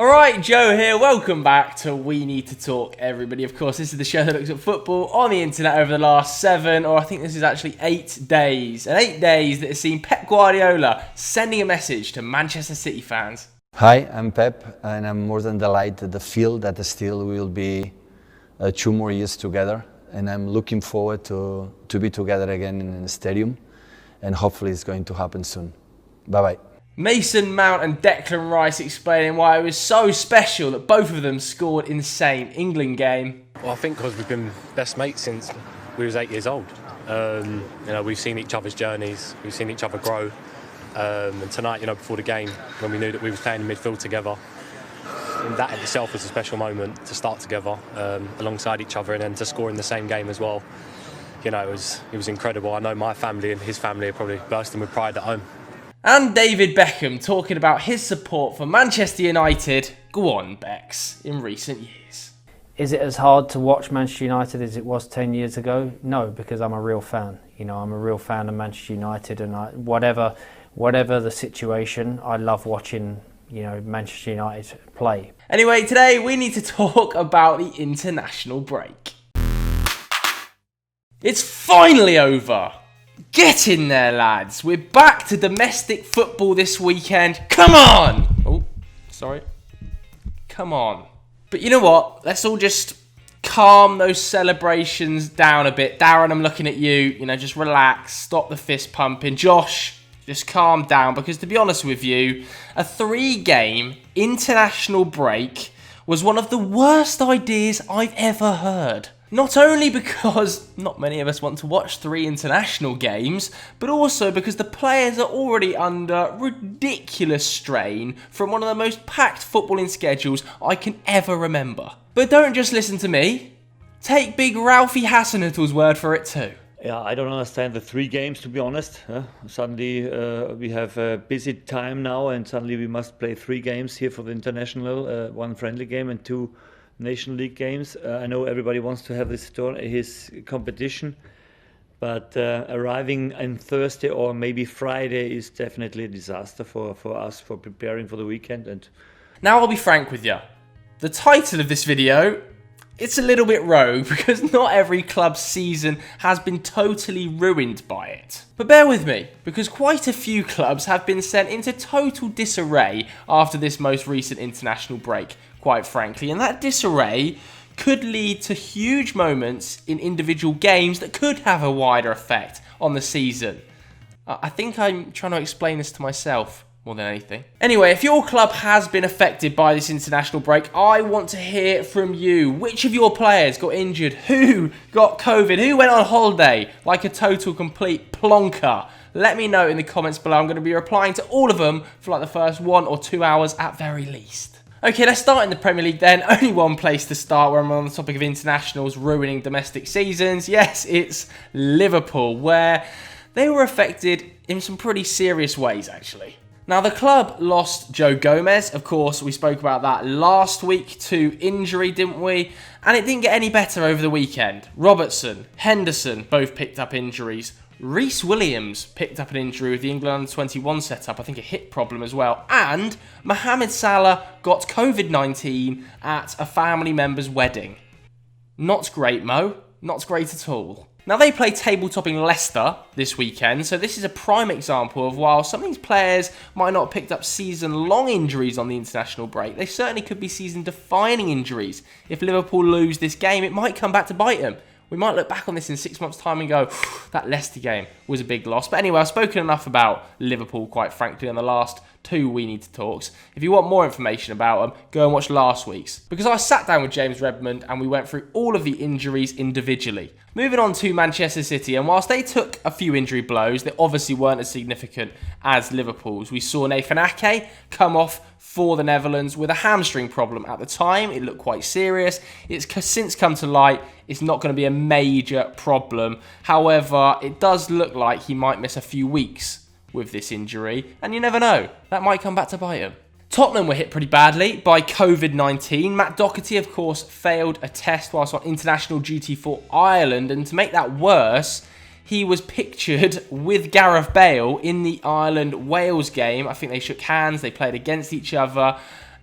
Alright, Joe here. Welcome back to We Need to Talk, everybody. Of course, this is the show that looks at football on the internet over the last 7, or I think this is actually 8 days. And 8 days that has seen Pep Guardiola sending a message to Manchester City fans. Hi, I'm Pep, and I'm more than delighted to feel that still will be 2 more years together. And I'm looking forward to be together again in the stadium. And hopefully it's going to happen soon. Bye-bye. Mason Mount and Declan Rice explaining why it was so special that both of them scored in the same England game. Well, I think because we've been best mates since we was 8 years old. We've seen each other's journeys, we've seen each other grow. And tonight, before the game, when we knew that we were playing in midfield together, and that in itself was a special moment to start together alongside each other, and then to score in the same game as well. It was incredible. I know my family and his family are probably bursting with pride at home. And David Beckham talking about his support for Manchester United. Go on, Becks, in recent years. Is it as hard to watch Manchester United as it was 10 years ago? No, because I'm a real fan. I'm a real fan of Manchester United, and whatever the situation, I love watching, Manchester United play. Anyway, today we need to talk about the international break. It's finally over. Get in there, lads. We're back to domestic football this weekend. Come on! Oh, sorry. Come on. But you know what? Let's all just calm those celebrations down a bit. Darren, I'm looking at you. Just relax. Stop the fist pumping. Josh, just calm down. Because to be honest with you, a 3-game international break was one of the worst ideas I've ever heard. Not only because not many of us want to watch 3 international games, but also because the players are already under ridiculous strain from one of the most packed footballing schedules I can ever remember. But don't just listen to me. Take big Ralphie Hasenhutl's word for it too. Yeah, I don't understand the 3 games, to be honest. Suddenly we have a busy time now, and suddenly we must play 3 games here for the international, 1 friendly game and 2 Nation League games. I know everybody wants to have his competition, but arriving on Thursday or maybe Friday is definitely a disaster for us for preparing for the weekend. And now I'll be frank with you. The title of this video, it's a little bit rogue because not every club's season has been totally ruined by it. But bear with me, because quite a few clubs have been sent into total disarray after this most recent international break, quite frankly. And that disarray could lead to huge moments in individual games that could have a wider effect on the season. I think I'm trying to explain this to myself more than anything. Anyway, if your club has been affected by this international break, I want to hear from you. Which of your players got injured? Who got COVID? Who went on holiday like a total complete plonker? Let me know in the comments below. I'm going to be replying to all of them for like the first 1 or 2 hours at very least. Okay, let's start in the Premier League then. Only one place to start where I'm on the topic of internationals ruining domestic seasons. Yes, it's Liverpool, where they were affected in some pretty serious ways, actually. Now, the club lost Joe Gomez. Of course, we spoke about that last week to injury, didn't we? And it didn't get any better over the weekend. Robertson, Henderson both picked up injuries. Reece Williams picked up an injury with the England Under-21 setup, I think a hip problem as well. And Mohamed Salah got COVID-19 at a family member's wedding. Not great, Mo. Not great at all. Now, they play table-topping Leicester this weekend, so this is a prime example of while some of these players might not have picked up season-long injuries on the international break, they certainly could be season-defining injuries. If Liverpool lose this game, it might come back to bite them. We might look back on this in 6 months' time and go, that Leicester game was a big loss. But anyway, I've spoken enough about Liverpool, quite frankly, on the last 2 We Need to Talks. If you want more information about them, go and watch last week's. Because I sat down with James Redmond and we went through all of the injuries individually. Moving on to Manchester City, and whilst they took a few injury blows, they obviously weren't as significant as Liverpool's. We saw Nathan Ake come off for the Netherlands with a hamstring problem. At the time, it looked quite serious. It's since come to light it's not going to be a major problem. However, it does look like he might miss a few weeks with this injury, and you never know, that might come back to bite him. Tottenham were hit pretty badly by COVID-19. Matt Doherty, of course, failed a test whilst on international duty for Ireland, and to make that worse, he was pictured with Gareth Bale in the Ireland-Wales game. I think they shook hands, they played against each other,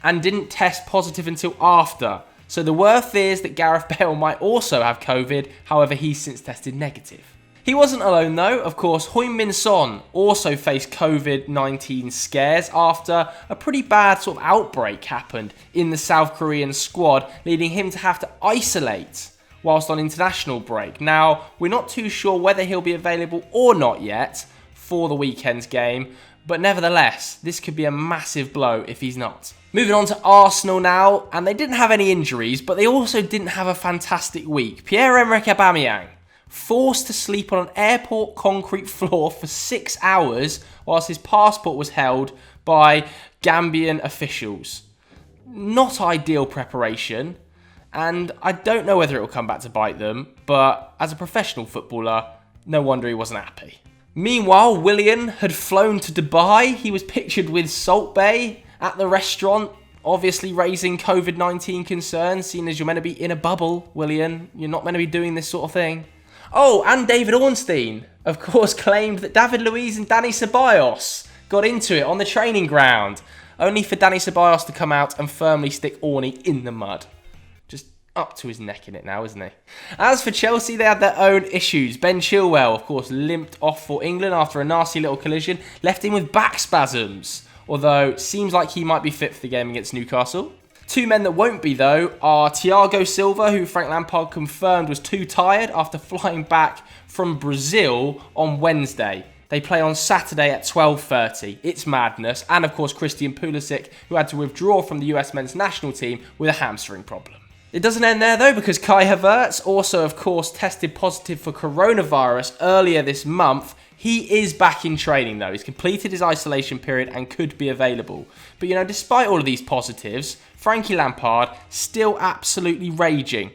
and didn't test positive until after. So there were fears that Gareth Bale might also have COVID, however he's since tested negative. He wasn't alone though. Of course, Heung-min Son also faced COVID-19 scares after a pretty bad sort of outbreak happened in the South Korean squad, leading him to have to isolate whilst on international break. Now, we're not too sure whether he'll be available or not yet for the weekend's game, but nevertheless, this could be a massive blow if he's not. Moving on to Arsenal now, and they didn't have any injuries, but they also didn't have a fantastic week. Pierre-Emerick Aubameyang forced to sleep on an airport concrete floor for 6 hours whilst his passport was held by Gambian officials. Not ideal preparation, and I don't know whether it will come back to bite them, but as a professional footballer, no wonder he wasn't happy. Meanwhile, Willian had flown to Dubai. He was pictured with Salt Bae at the restaurant, obviously raising COVID-19 concerns, seeing as you're meant to be in a bubble, Willian. You're not meant to be doing this sort of thing. Oh, and David Ornstein, of course, claimed that David Luiz and Dani Ceballos got into it on the training ground, only for Dani Ceballos to come out and firmly stick Orny in the mud. Just up to his neck in it now, isn't he? As for Chelsea, they had their own issues. Ben Chilwell, of course, limped off for England after a nasty little collision, left him with back spasms, although it seems like he might be fit for the game against Newcastle. Two men that won't be, though, are Thiago Silva, who Frank Lampard confirmed was too tired after flying back from Brazil on Wednesday. They play on Saturday at 12:30. It's madness. And, of course, Christian Pulisic, who had to withdraw from the US men's national team with a hamstring problem. It doesn't end there, though, because Kai Havertz also, of course, tested positive for coronavirus earlier this month. He is back in training, though. He's completed his isolation period and could be available. But, despite all of these positives, Frankie Lampard still absolutely raging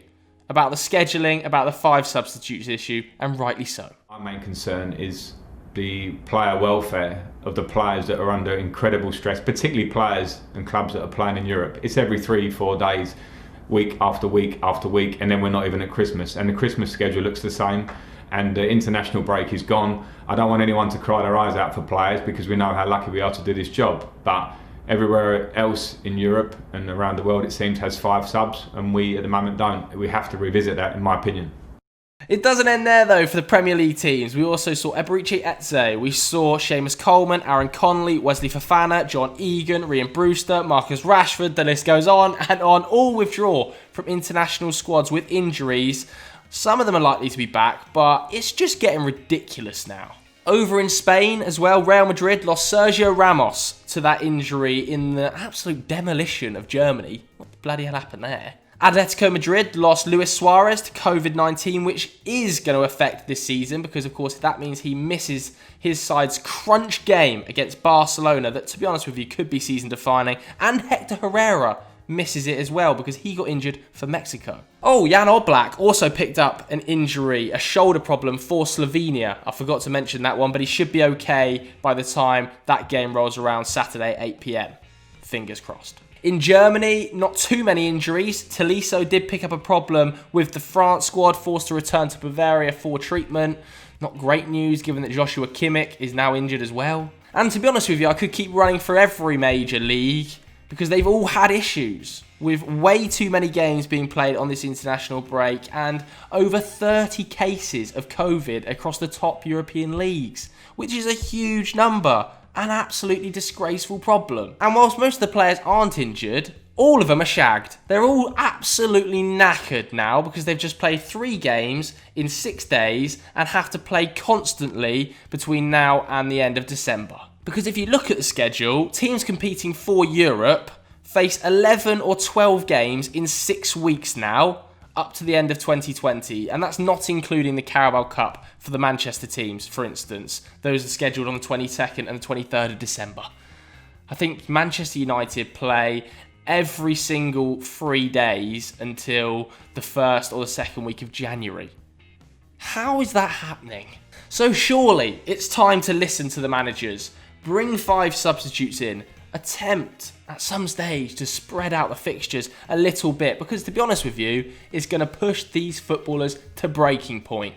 about the scheduling, about the 5 substitutes issue, and rightly so. Our main concern is the player welfare of the players that are under incredible stress, particularly players and clubs that are playing in Europe. It's every 3-4 days, week after week after week, and then we're not even at Christmas. And the Christmas schedule looks the same. And the international break is gone. I don't want anyone to cry their eyes out for players because we know how lucky we are to do this job. But everywhere else in Europe and around the world, it seems, has 5 subs, and we at the moment don't. We have to revisit that, in my opinion. It doesn't end there, though, for the Premier League teams. We also saw Eberechi Eze, we saw Seamus Coleman, Aaron Connolly, Wesley Fofana, John Egan, Ryan Brewster, Marcus Rashford, the list goes on and on, all withdraw from international squads with injuries. Some of them are likely to be back, but it's just getting ridiculous now. Over in Spain as well, Real Madrid lost Sergio Ramos to that injury in the absolute demolition of Germany. What the bloody hell happened there? Atletico Madrid lost Luis Suarez to COVID-19, which is going to affect this season because, of course, that means he misses his side's crunch game against Barcelona that, to be honest with you, could be season-defining. And Hector Herrera misses it as well because he got injured for Mexico. Oh, Jan Oblak also picked up an injury, a shoulder problem for Slovenia. I forgot to mention that one, but he should be okay by the time that game rolls around Saturday, 8 p.m. Fingers crossed. In Germany, not too many injuries. Tolisso did pick up a problem with the France squad, forced to return to Bavaria for treatment. Not great news, given that Joshua Kimmich is now injured as well. And to be honest with you, I could keep running for every major league because they've all had issues with way too many games being played on this international break and over 30 cases of COVID across the top European leagues, which is a huge number. An absolutely disgraceful problem. And whilst most of the players aren't injured, all of them are shagged. They're all absolutely knackered now because they've just played 3 games in 6 days and have to play constantly between now and the end of December. Because if you look at the schedule, teams competing for Europe face 11 or 12 games in 6 weeks now, up to the end of 2020, and that's not including the Carabao Cup for the Manchester teams, for instance. Those are scheduled on the 22nd and the 23rd of December. I think Manchester United play every single 3 days until the 1st or the 2nd week of January. How is that happening? So surely it's time to listen to the managers, bring 5 substitutes in, attempt at some stage to spread out the fixtures a little bit because, to be honest with you, it's going to push these footballers to breaking point.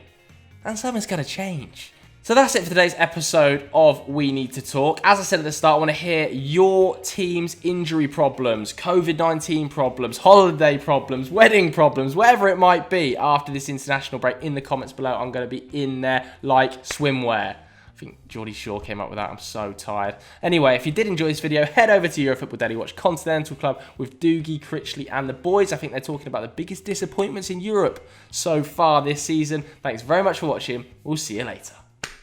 And something's going to change. So that's it for today's episode of We Need to Talk. As I said at the start, I want to hear your team's injury problems, COVID-19 problems, holiday problems, wedding problems, whatever it might be after this international break in the comments below. I'm going to be in there like swimwear. I think Geordie Shaw came up with that. I'm so tired. Anyway, if you did enjoy this video, head over to Eurofootball Daily. Watch Continental Club with Doogie, Critchley and the boys. I think they're talking about the biggest disappointments in Europe so far this season. Thanks very much for watching. We'll see you later.